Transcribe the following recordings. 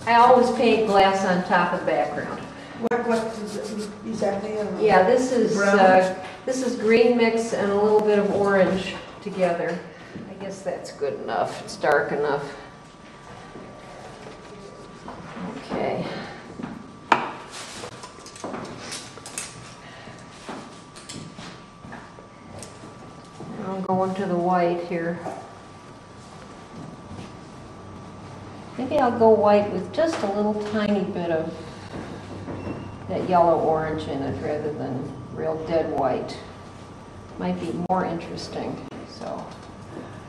I always paint glass on top of the background. What is it exactly? Yeah, this is green mix and a little bit of orange together. I guess that's good enough. It's dark enough. Okay. I'm going to the white here. Maybe I'll go white with just a little tiny bit of that yellow orange in it rather than real dead white. Might be more interesting. So,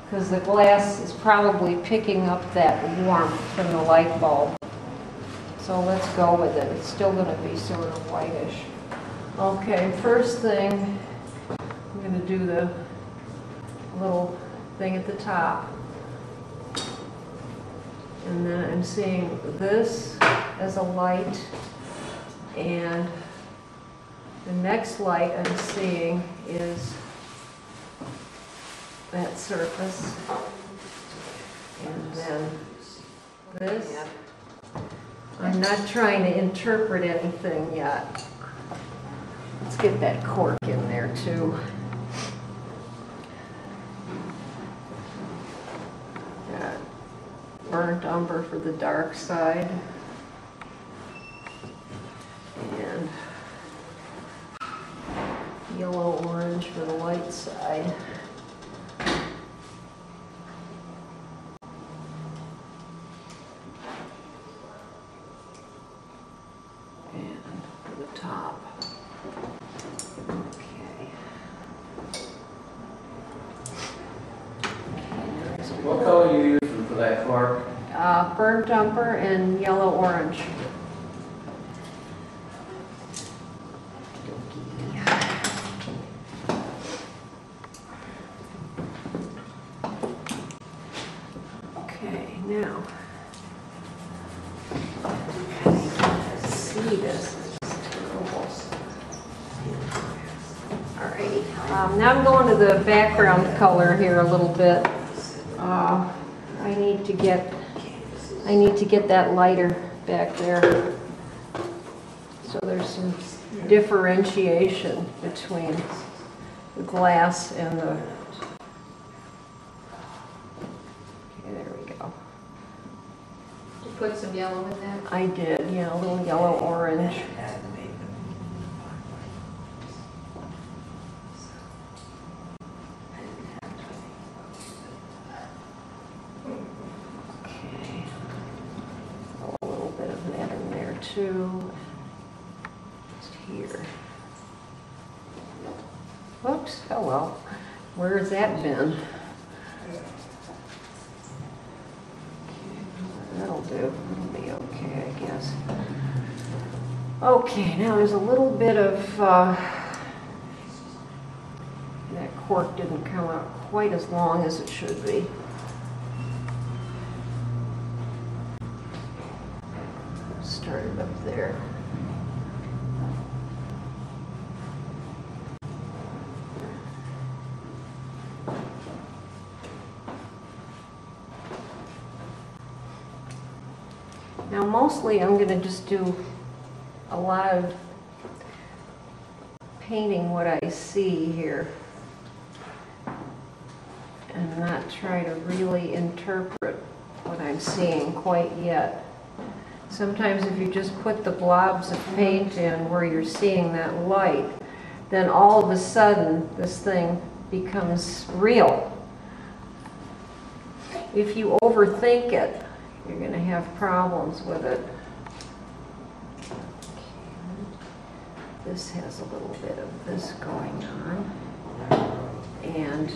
because the glass is probably picking up that warmth from the light bulb. So let's go with it. It's still going to be sort of whitish. Okay, first thing, I'm going to do the little thing at the top. And then I'm seeing this as a light, and the next light I'm seeing is that surface, and then this. I'm not trying to interpret anything yet. Let's get that cork in there too. Got burnt umber for the dark side, and yellow orange for the light side. And for the top. Okay. What color are you using for that cork? Burnt umber and yellow orange. Okay, now see this. It's terrible. Alrighty. Now I'm going to the background color here a little bit. I need to get that lighter back there. So there's some differentiation between the glass and the. Okay, there we go. You put some yellow in that? I did, yeah, a little yellow orange. To just here. Whoops, oh well. Where's that been? That'll do. It'll be okay, I guess. Okay, now there's a little bit of that cork didn't come out quite as long as it should be. Started up there. Now mostly I'm going to just do a lot of painting what I see here and not try to really interpret what I'm seeing quite yet. Sometimes if you just put the blobs of paint in where you're seeing that light, then all of a sudden this thing becomes real. If you overthink it, you're going to have problems with it. This has a little bit of this going on. And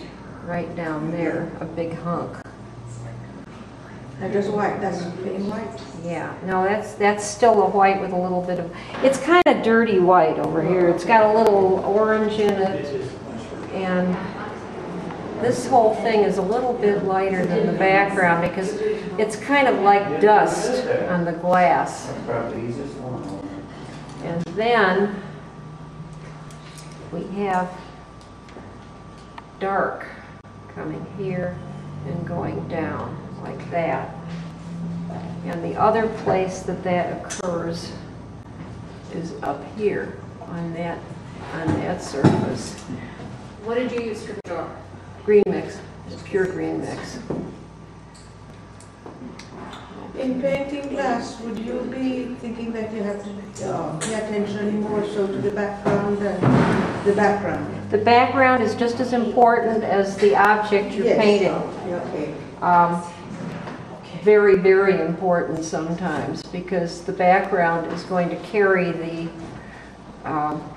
right down there, a big hunk. That is white, that's being white. Yeah, no, that's still a white with a little bit of, it's kind of dirty white over here. It's got a little orange in it, and this whole thing is a little bit lighter than the background because it's kind of like dust on the glass. And then we have dark coming here and going down like that. And the other place that that occurs is up here on that surface. What did you use for the drawer? Green mix, just pure green mix. In painting glass, would you be thinking that you have to pay attention more so to the background than the background? The background is just as important as the object you're Yes. painting. Okay. Very, very important sometimes, because the background is going to carry the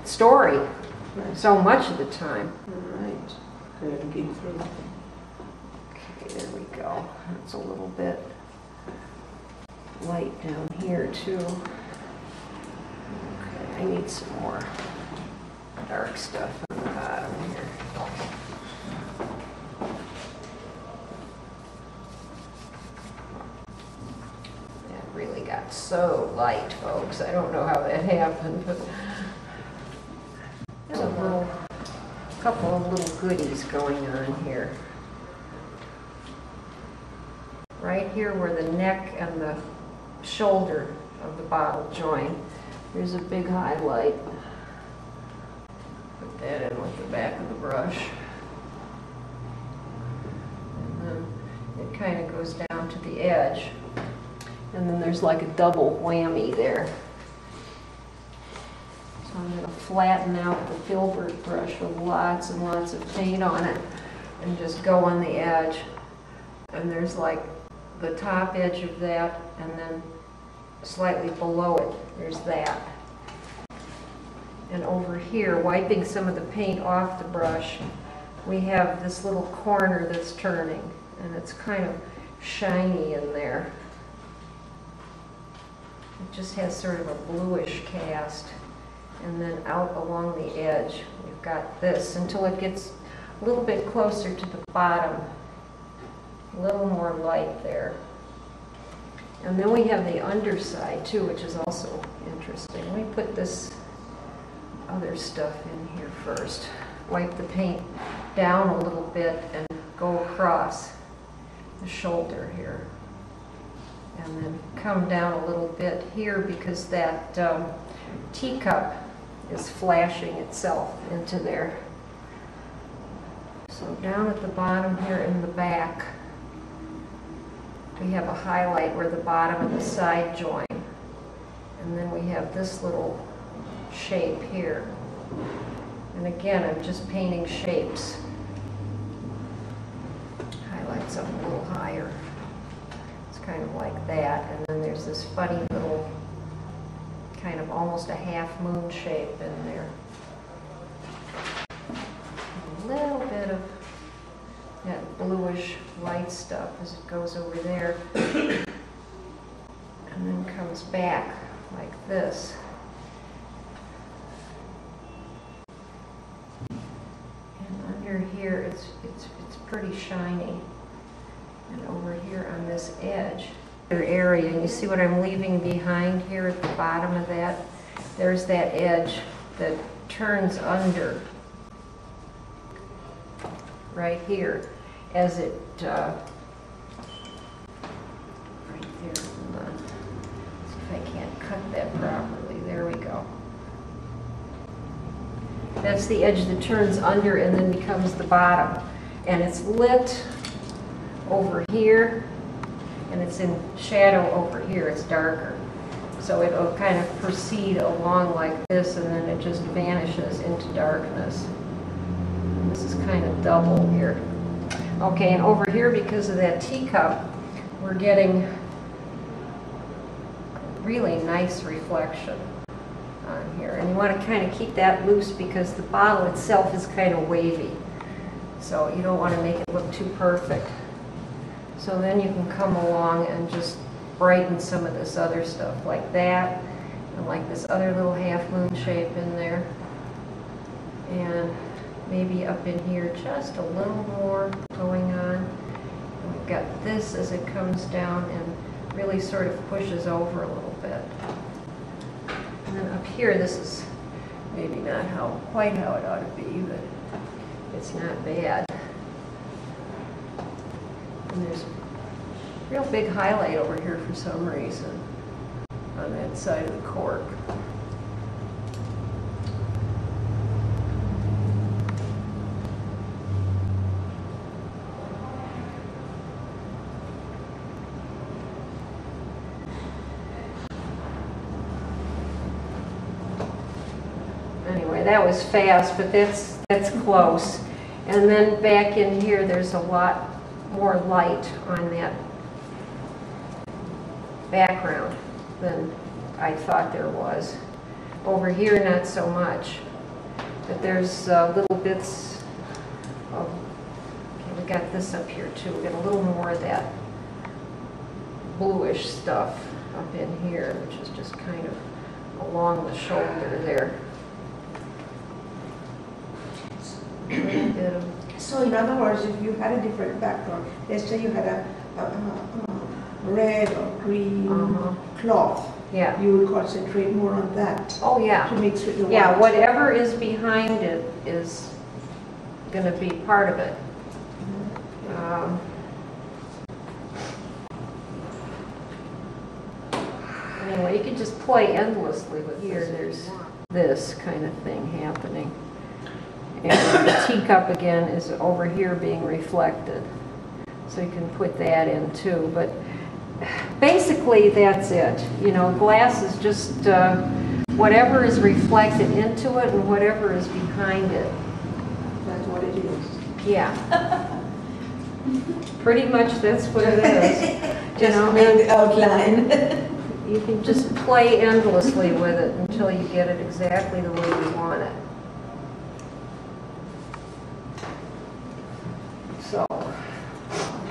story so much of the time. All right. Good, looking through. Okay, there we go. It's a little bit light down here too. Okay, I need some more dark stuff on the bottom here. That really got so light, folks. I don't know how that happened, but there's a couple of little goodies going on here. Right here where the neck and the shoulder of the bottle join, there's a big highlight. Put that in with the back of the brush. And then it kind of goes down to the edge. And then there's like a double whammy there. So I'm going to flatten out the filbert brush with lots and lots of paint on it and just go on the edge. And there's like the top edge of that, and then slightly below it, there's that. And over here, wiping some of the paint off the brush, we have this little corner that's turning, and it's kind of shiny in there. It just has sort of a bluish cast. And then out along the edge, we've got this until it gets a little bit closer to the bottom. A little more light there. And then we have the underside too, which is also interesting. We put this other stuff in here first. Wipe the paint down a little bit and go across the shoulder here. And then come down a little bit here because that teacup is flashing itself into there. So down at the bottom here in the back, we have a highlight where the bottom and the side join. And then we have this little shape here. And again, I'm just painting shapes. Highlights up a little higher. It's kind of like that. And then there's this funny little, kind of almost a half moon shape in there. A little bit of that bluish light stuff as it goes over there and then comes back like this. And under here it's pretty shiny. And over here on this edge, area, and you see what I'm leaving behind here at the bottom of that? There's that edge that turns under right here as it, right there, hold on. See if I can't cut that properly. There we go. That's the edge that turns under and then becomes the bottom. And it's lit over here, and it's in shadow over here. It's darker. So it'll kind of proceed along like this, and then it just vanishes into darkness. And this is kind of double here. Okay, and over here, because of that teacup, we're getting really nice reflection on here. And you want to kind of keep that loose because the bottle itself is kind of wavy. So you don't want to make it look too perfect. So then you can come along and just brighten some of this other stuff like that, and like this other little half moon shape in there. And maybe up in here just a little more going on. And we've got this as it comes down and really sort of pushes over a little bit. And then up here, this is maybe not quite how it ought to be, but it's not bad. And there's real big highlight over here for some reason on that side of the cork. Anyway, that was fast, but that's close. And then back in here, there's a lot more light on that background than I thought there was. Over here, not so much. But there's little bits of, okay, we got this up here too. We got a little more of that bluish stuff up in here, which is just kind of along the shoulder there. So in other words, if you had a different background, let's say you had a red or green cloth, Yeah. you would concentrate more on that Oh, yeah. to mix with the white. Yeah, whatever is behind it is going to be part of it. Anyway, you can just play endlessly with here. There's this kind of thing happening. And the teacup again is over here being reflected. So you can put that in too. But basically that's it. You know, glass is just whatever is reflected into it and whatever is behind it. That's what it is. Yeah. Pretty much that's what it is. Just make the outline. You can just play endlessly with it until you get it exactly the way you want it. So,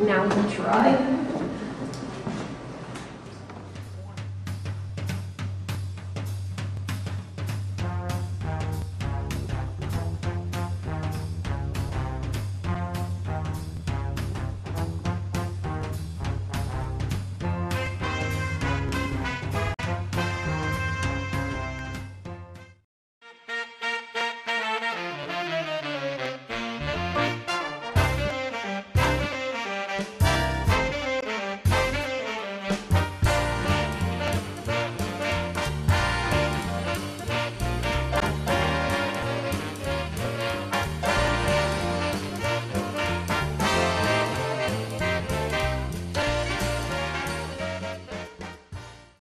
now we try.